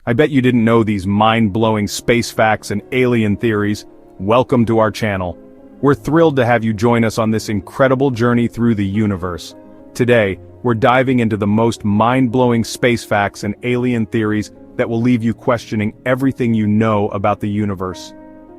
I bet you didn't know these mind-blowing space facts and alien theories. Welcome to our channel. We're thrilled to have you join us on this incredible journey through the universe. Today, we're diving into the most mind-blowing space facts and alien theories that will leave you questioning everything you know about the universe.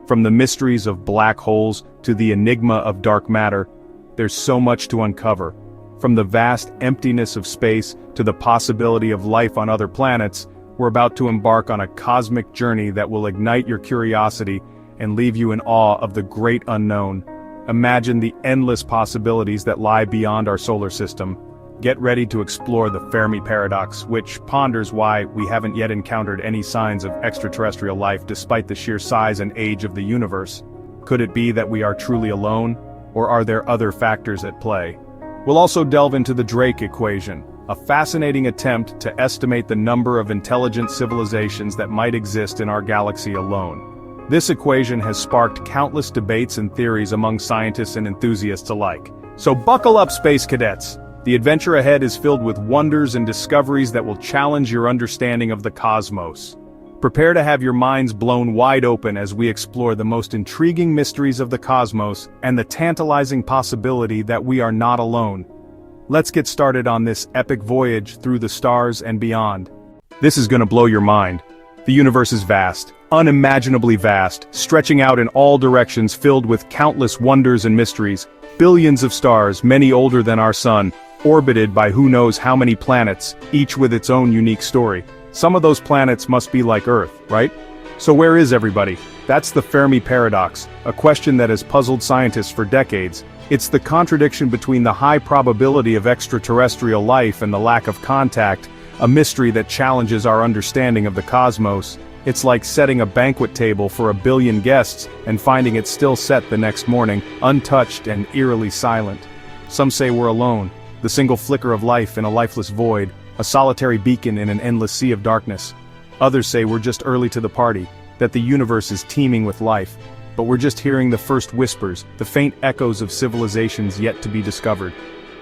From the mysteries of black holes to the enigma of dark matter, there's so much to uncover. From the vast emptiness of space to the possibility of life on other planets, we're about to embark on a cosmic journey that will ignite your curiosity and leave you in awe of the great unknown. Imagine the endless possibilities that lie beyond our solar system. Get ready to explore the Fermi paradox, which ponders why we haven't yet encountered any signs of extraterrestrial life despite the sheer size and age of the universe. Could it be that we are truly alone, or are there other factors at play? We'll also delve into the Drake equation, a fascinating attempt to estimate the number of intelligent civilizations that might exist in our galaxy alone. This equation has sparked countless debates and theories among scientists and enthusiasts alike. So buckle up, space cadets! The adventure ahead is filled with wonders and discoveries that will challenge your understanding of the cosmos. Prepare to have your minds blown wide open as we explore the most intriguing mysteries of the cosmos and the tantalizing possibility that we are not alone. Let's get started on this epic voyage through the stars and beyond. This is gonna blow your mind. The universe is vast, unimaginably vast, stretching out in all directions, filled with countless wonders and mysteries. Billions of stars, many older than our sun, orbited by who knows how many planets, each with its own unique story. Some of those planets must be like Earth, right? So where is everybody? That's the Fermi paradox, a question that has puzzled scientists for decades. It's the contradiction between the high probability of extraterrestrial life and the lack of contact, a mystery that challenges our understanding of the cosmos. It's like setting a banquet table for 1 billion guests and finding it still set the next morning, untouched and eerily silent. Some say we're alone, the single flicker of life in a lifeless void, a solitary beacon in an endless sea of darkness. Others say we're just early to the party, that the universe is teeming with life, but we're just hearing the first whispers, the faint echoes of civilizations yet to be discovered.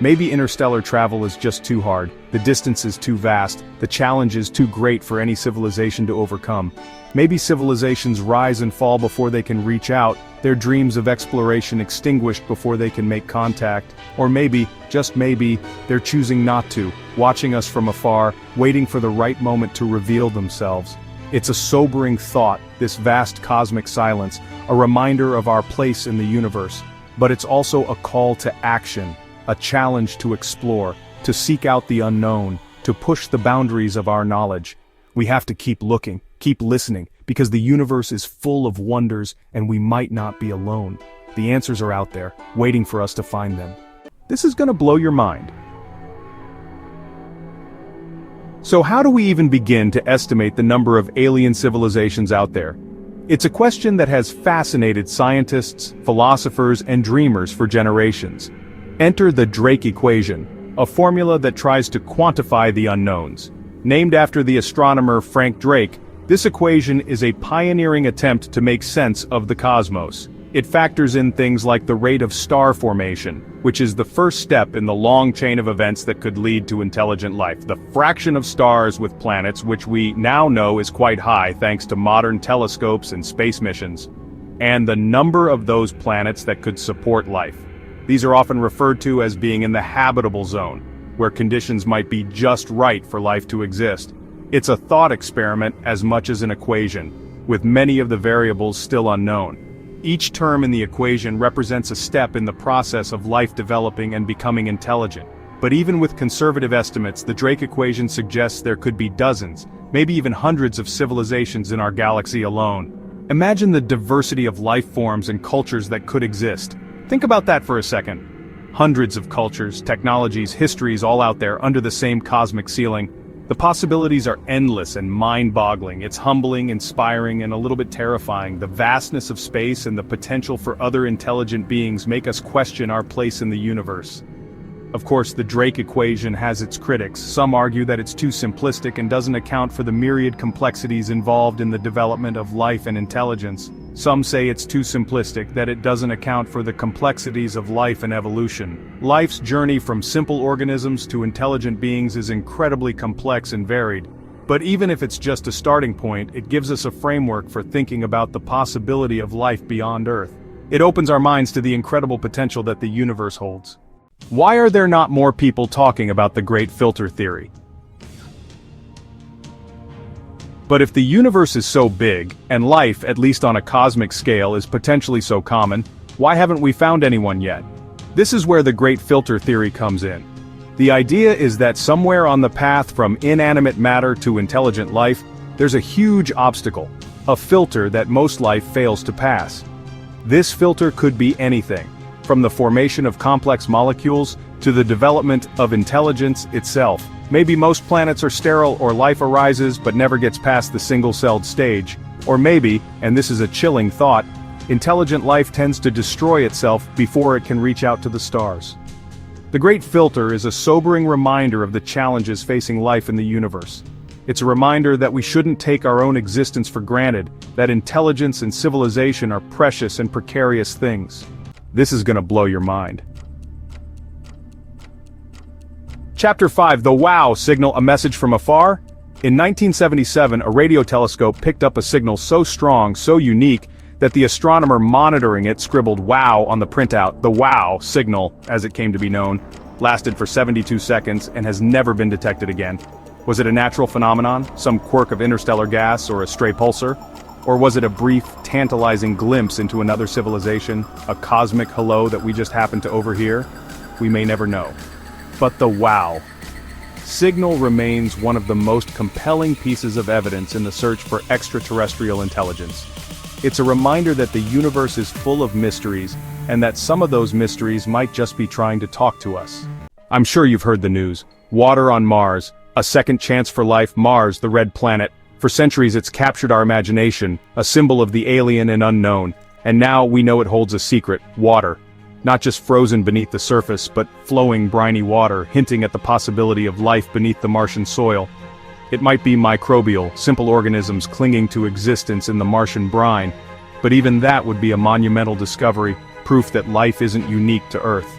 Maybe interstellar travel is just too hard, the distance is too vast, the challenge is too great for any civilization to overcome. Maybe civilizations rise and fall before they can reach out, their dreams of exploration extinguished before they can make contact. Or maybe, just maybe, they're choosing not to, watching us from afar, waiting for the right moment to reveal themselves. It's a sobering thought, this vast cosmic silence, a reminder of our place in the universe. But it's also a call to action, a challenge to explore, to seek out the unknown, to push the boundaries of our knowledge. We have to keep looking, keep listening, because the universe is full of wonders and we might not be alone. The answers are out there, waiting for us to find them. This is gonna blow your mind. So how do we even begin to estimate the number of alien civilizations out there? It's a question that has fascinated scientists, philosophers, and dreamers for generations. Enter the Drake equation, a formula that tries to quantify the unknowns. Named after the astronomer Frank Drake, this equation is a pioneering attempt to make sense of the cosmos. It factors in things like the rate of star formation, which is the first step in the long chain of events that could lead to intelligent life, the fraction of stars with planets, which we now know is quite high thanks to modern telescopes and space missions, and the number of those planets that could support life. These are often referred to as being in the habitable zone, where conditions might be just right for life to exist. It's a thought experiment as much as an equation, with many of the variables still unknown. Each term in the equation represents a step in the process of life developing and becoming intelligent. But even with conservative estimates, the Drake equation suggests there could be dozens, maybe even hundreds of civilizations in our galaxy alone. Imagine the diversity of life forms and cultures that could exist. Think about that for a second. Hundreds of cultures, technologies, histories all out there under the same cosmic ceiling. The possibilities are endless and mind-boggling. It's humbling, inspiring, and a little bit terrifying. The vastness of space and the potential for other intelligent beings make us question our place in the universe. Of course, the Drake equation has its critics. Some argue that it's too simplistic and doesn't account for the myriad complexities involved in the development of life and intelligence. Some say it's too simplistic, that it doesn't account for the complexities of life and evolution. Life's journey from simple organisms to intelligent beings is incredibly complex and varied. But even if it's just a starting point, it gives us a framework for thinking about the possibility of life beyond Earth. It opens our minds to the incredible potential that the universe holds. Why are there not more people talking about the Great Filter theory? But if the universe is so big, and life, at least on a cosmic scale, is potentially so common, why haven't we found anyone yet? This is where the Great Filter theory comes in. The idea is that somewhere on the path from inanimate matter to intelligent life, there's a huge obstacle, a filter that most life fails to pass. This filter could be anything, from the formation of complex molecules to the development of intelligence itself. Maybe most planets are sterile or life arises but never gets past the single-celled stage. Or maybe, and this is a chilling thought, intelligent life tends to destroy itself before it can reach out to the stars. The Great Filter is a sobering reminder of the challenges facing life in the universe. It's a reminder that we shouldn't take our own existence for granted, that intelligence and civilization are precious and precarious things. This is gonna blow your mind. Chapter 5: The WOW Signal, a Message from Afar? In 1977, a radio telescope picked up a signal so strong, so unique, that the astronomer monitoring it scribbled "WOW" on the printout. The WOW signal, as it came to be known, lasted for 72 seconds and has never been detected again. Was it a natural phenomenon, some quirk of interstellar gas or a stray pulsar? Or was it a brief, tantalizing glimpse into another civilization, a cosmic hello that we just happened to overhear? We may never know. But the WOW signal remains one of the most compelling pieces of evidence in the search for extraterrestrial intelligence. It's a reminder that the universe is full of mysteries, and that some of those mysteries might just be trying to talk to us. I'm sure you've heard the news. Water on Mars, a second chance for life. Mars, the red planet. For centuries it's captured our imagination, a symbol of the alien and unknown. And now we know it holds a secret: water. Not just frozen beneath the surface, but flowing briny water, hinting at the possibility of life beneath the Martian soil. It might be microbial, simple organisms clinging to existence in the Martian brine, but even that would be a monumental discovery, proof that life isn't unique to Earth.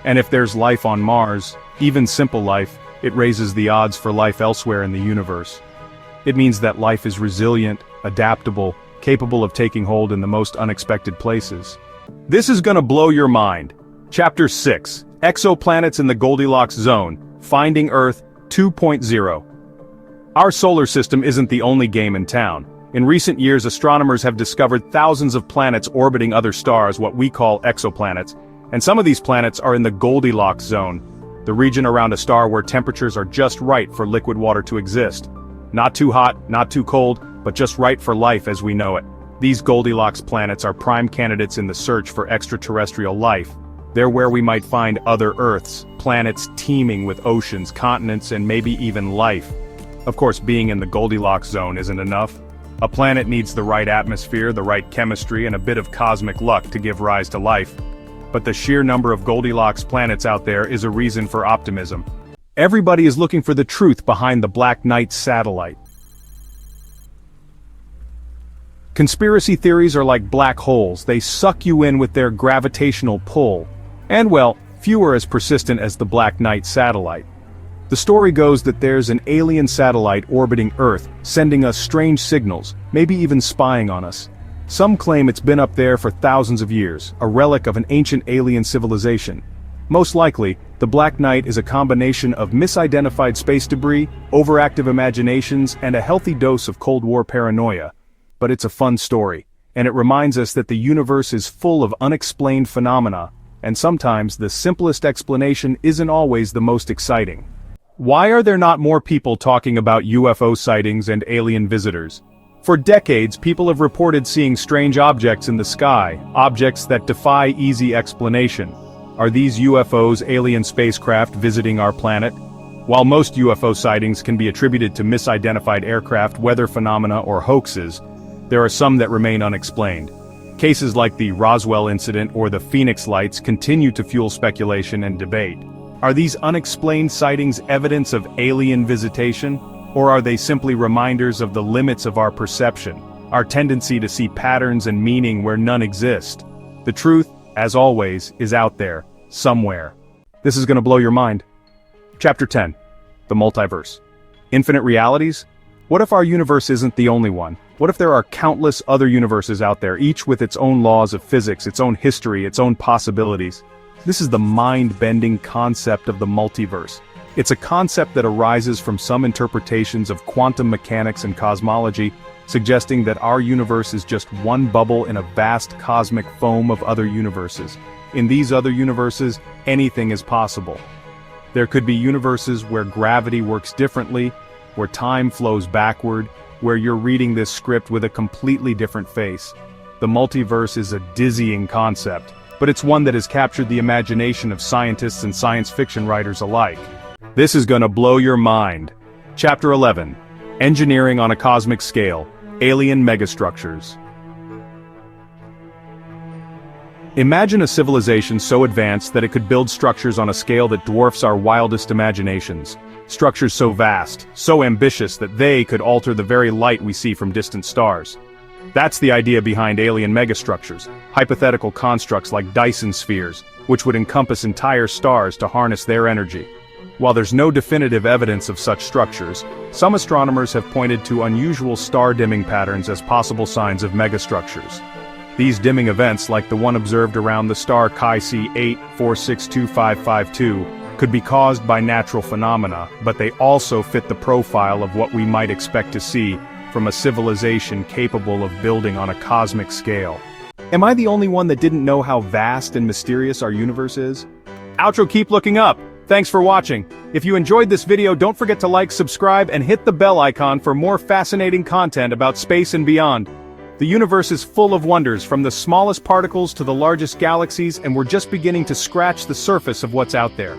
And if there's life on Mars, even simple life, it raises the odds for life elsewhere in the universe. It means that life is resilient, adaptable, capable of taking hold in the most unexpected places. This is gonna blow your mind. Chapter 6: Exoplanets in the Goldilocks Zone, Finding Earth 2.0. Our solar system isn't the only game in town. In recent years, astronomers have discovered thousands of planets orbiting other stars, what we call exoplanets, and some of these planets are in the Goldilocks zone, the region around a star where temperatures are just right for liquid water to exist. Not too hot, not too cold, but just right for life as we know it. These Goldilocks planets are prime candidates in the search for extraterrestrial life. They're where we might find other Earths, planets teeming with oceans, continents, and maybe even life. Of course, being in the Goldilocks zone isn't enough. A planet needs the right atmosphere, the right chemistry, and a bit of cosmic luck to give rise to life. But the sheer number of Goldilocks planets out there is a reason for optimism. Everybody is looking for the truth behind the Black Knight satellite. Conspiracy theories are like black holes. They suck you in with their gravitational pull. And well, few are as persistent as the Black Knight satellite. The story goes that there's an alien satellite orbiting Earth, sending us strange signals, maybe even spying on us. Some claim it's been up there for thousands of years, a relic of an ancient alien civilization. Most likely, the Black Knight is a combination of misidentified space debris, overactive imaginations, and a healthy dose of Cold War paranoia. But it's a fun story, and it reminds us that the universe is full of unexplained phenomena, and sometimes the simplest explanation isn't always the most exciting. Why are there not more people talking about UFO sightings and alien visitors? For decades, people have reported seeing strange objects in the sky, objects that defy easy explanation. Are these UFOs alien spacecraft visiting our planet? While most UFO sightings can be attributed to misidentified aircraft, weather phenomena, or hoaxes, there are some that remain unexplained. Cases like the Roswell incident or the Phoenix Lights continue to fuel speculation and debate. Are these unexplained sightings evidence of alien visitation, or are they simply reminders of the limits of our perception, our tendency to see patterns and meaning where none exist? The truth, as always, is out there, somewhere. This is gonna blow your mind. Chapter 10: The Multiverse. Infinite realities? What if our universe isn't the only one? What if there are countless other universes out there, each with its own laws of physics, its own history, its own possibilities? This is the mind-bending concept of the multiverse. It's a concept that arises from some interpretations of quantum mechanics and cosmology, suggesting that our universe is just one bubble in a vast cosmic foam of other universes. In these other universes, anything is possible. There could be universes where gravity works differently, where time flows backward, where you're reading this script with a completely different face. The multiverse is a dizzying concept, but it's one that has captured the imagination of scientists and science fiction writers alike. This is gonna blow your mind. Chapter 11. Engineering on a Cosmic Scale. Alien Megastructures. Imagine a civilization so advanced that it could build structures on a scale that dwarfs our wildest imaginations. Structures so vast, so ambitious that they could alter the very light we see from distant stars. That's the idea behind alien megastructures, hypothetical constructs like Dyson spheres, which would encompass entire stars to harness their energy. While there's no definitive evidence of such structures, some astronomers have pointed to unusual star-dimming patterns as possible signs of megastructures. These dimming events, like the one observed around the star Chi-C 8462552, could be caused by natural phenomena, but they also fit the profile of what we might expect to see from a civilization capable of building on a cosmic scale. Am I the only one that didn't know how vast and mysterious our universe is? Outro, keep looking up! Thanks for watching. If you enjoyed this video, don't forget to like, subscribe, and hit the bell icon for more fascinating content about space and beyond. The universe is full of wonders, from the smallest particles to the largest galaxies, and we're just beginning to scratch the surface of what's out there.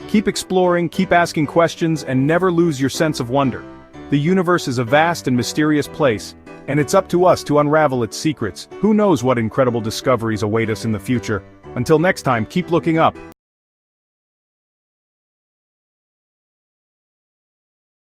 Keep exploring, keep asking questions, and never lose your sense of wonder. The universe is a vast and mysterious place, and it's up to us to unravel its secrets. Who knows what incredible discoveries await us in the future? Until next time, keep looking up.